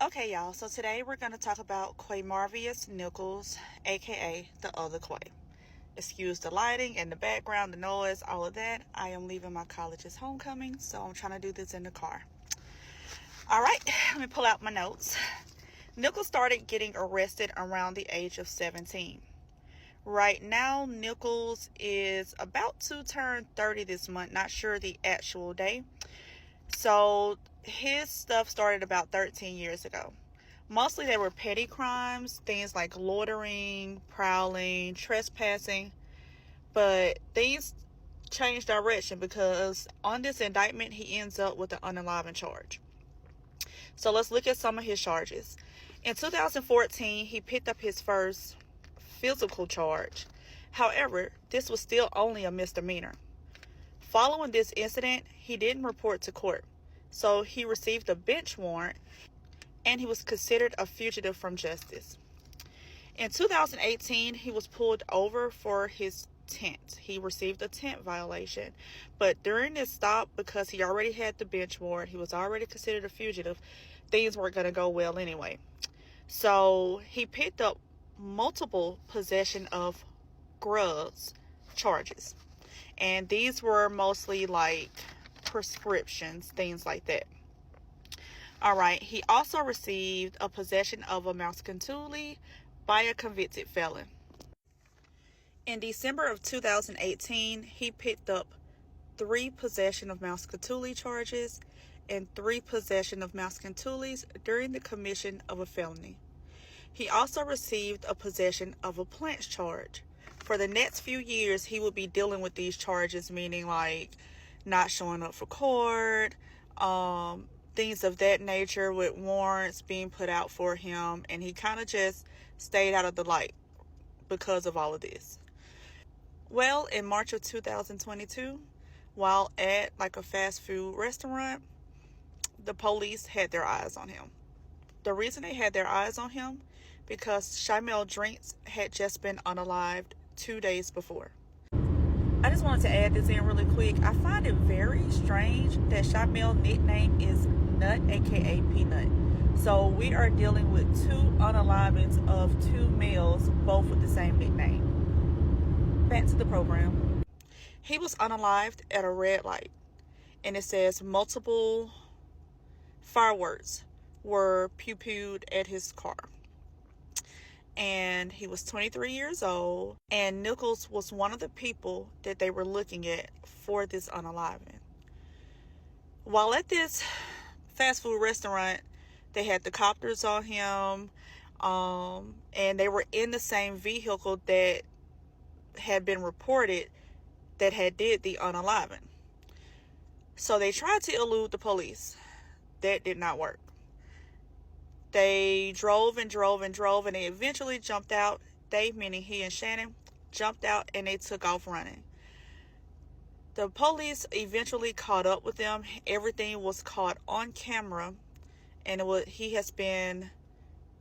Okay, y'all, so today we're going to talk about Quamarvius Nichols, aka the other Quay. Excuse the lighting and the background, the noise, all of that. I am leaving my college's homecoming, so I'm trying to do this in the car. All right, let me pull out my notes. Nichols started getting arrested around the age of 17. Right now, Nichols is about to turn 30 this month, not sure the actual day. So his stuff started about 13 years ago. Mostly they were petty crimes, things like loitering, prowling, trespassing. But things changed direction because on this indictment, he ends up with an unenlivened charge. So let's look at some of his charges. In 2014, he picked up his first physical charge. However, this was still only a misdemeanor. Following this incident, he didn't report to court, so he received a bench warrant and he was considered a fugitive from justice. In 2018, he was pulled over for his tent. He received a tent violation, but during this stop, because he already had the bench warrant, he was already considered a fugitive, things weren't going to go well anyway. So he picked up multiple possession of drugs charges. And these were mostly like prescriptions, things like that. All right. He also received a possession of a Mascantuli by a convicted felon. In December of 2018, he picked up 3 possession of Mascantuli charges and 3 possession of Mascantulis during the commission of a felony. He also received a possession of a plants charge. For the next few years, he would be dealing with these charges, meaning like not showing up for court, things of that nature, with warrants being put out for him. And he kind of just stayed out of the light because of all of this. Well, in March of 2022, while at like a fast food restaurant, the police had their eyes on him. The reason they had their eyes on him because Shymel Drinks had just been unalived 2 days before. I just wanted to add this in really quick. I find it very strange that Shymel's nickname is Nut, aka Peanut. So we are dealing with 2 unalivings of 2 males, both with the same nickname. Back to the program. He was unalived at a red light, and it says multiple fireworks were pew-pewed at his car. And he was 23 years old, and Nichols was one of the people that they were looking at for this unaliving. While at this fast food restaurant, they had the copters on him, and they were in the same vehicle that had been reported that had did the unaliving. So they tried to elude the police. That did not work. They drove and drove and drove, and they eventually jumped out. They, meaning he and Shannon, jumped out and they took off running. The police eventually caught up with them. Everything was caught on camera, and he has been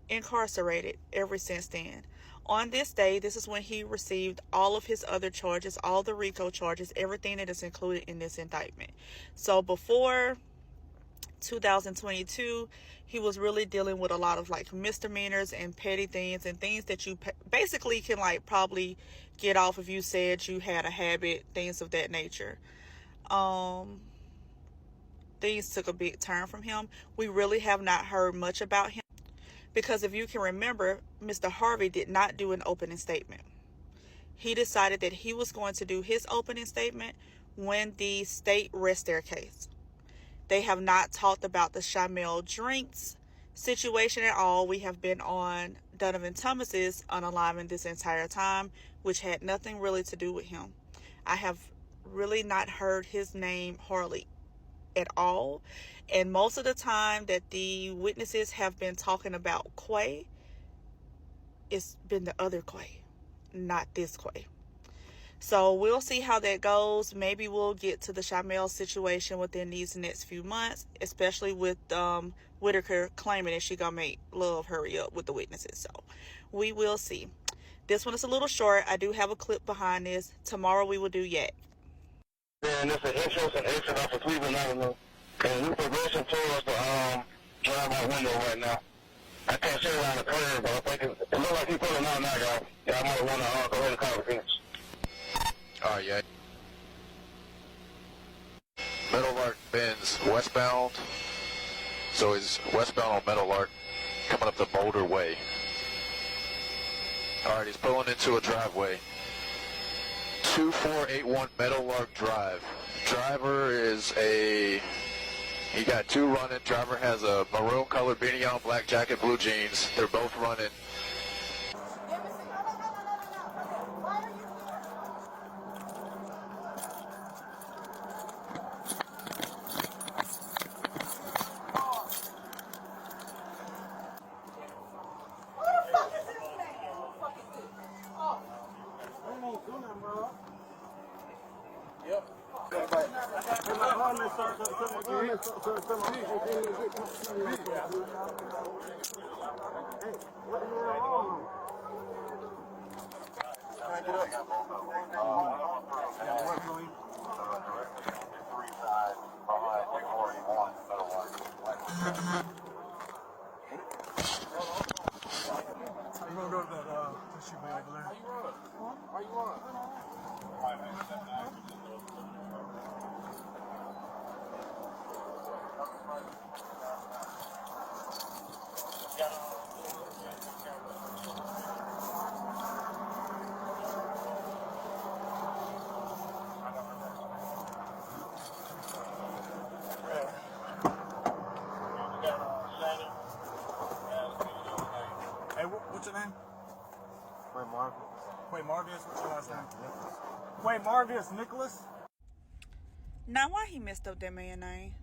incarcerated ever since then. On this day, this is when he received all of his other charges, all the RICO charges, everything that is included in this indictment. So before 2022, he was really dealing with a lot of like misdemeanors and petty things and things that you basically can like probably get off if you said you had a habit, things of that nature. Things took a big turn from him. We really have not heard much about him because if you can remember, Mr. Harvey did not do an opening statement. He decided that he was going to do his opening statement when the state rests their case. They have not talked about the Shymel Drinks situation at all. We have been on Donovan Thomas's unaliving this entire time, which had nothing really to do with him. I have really not heard his name hardly at all. And most of the time that the witnesses have been talking about Quay, it's been the other Quay, not this Quay. So we'll see how that goes. Maybe we'll get to the Shymel situation within these next few months, especially with Whitaker claiming that she gonna make love hurry up with the witnesses. So we will see. This one is a little short. I do have a clip behind this. Tomorrow we will do Yak. And it's an entrance and exit off of Cleveland Avenue. And we're progressing towards the drive-out window right now. I can't see around the curve, but I think it looks like he's pulling out now, y'all. Y'all might want to go ahead and call the fence. Alright, yeah. Meadow Lark bends westbound. So he's westbound on Meadow Lark, coming up the Boulder Way. Alright, he's pulling into a driveway. 2481 Meadow Lark Drive. Driver is he got two running. Driver has a maroon colored beanie on, black jacket, blue jeans. They're both running. You gonna go to that shoot man over there? Why you run? Hey, what's your name? Quay Marvius, what's your last name? Quay Marvius Nicholas? Now, why he messed up that man's name?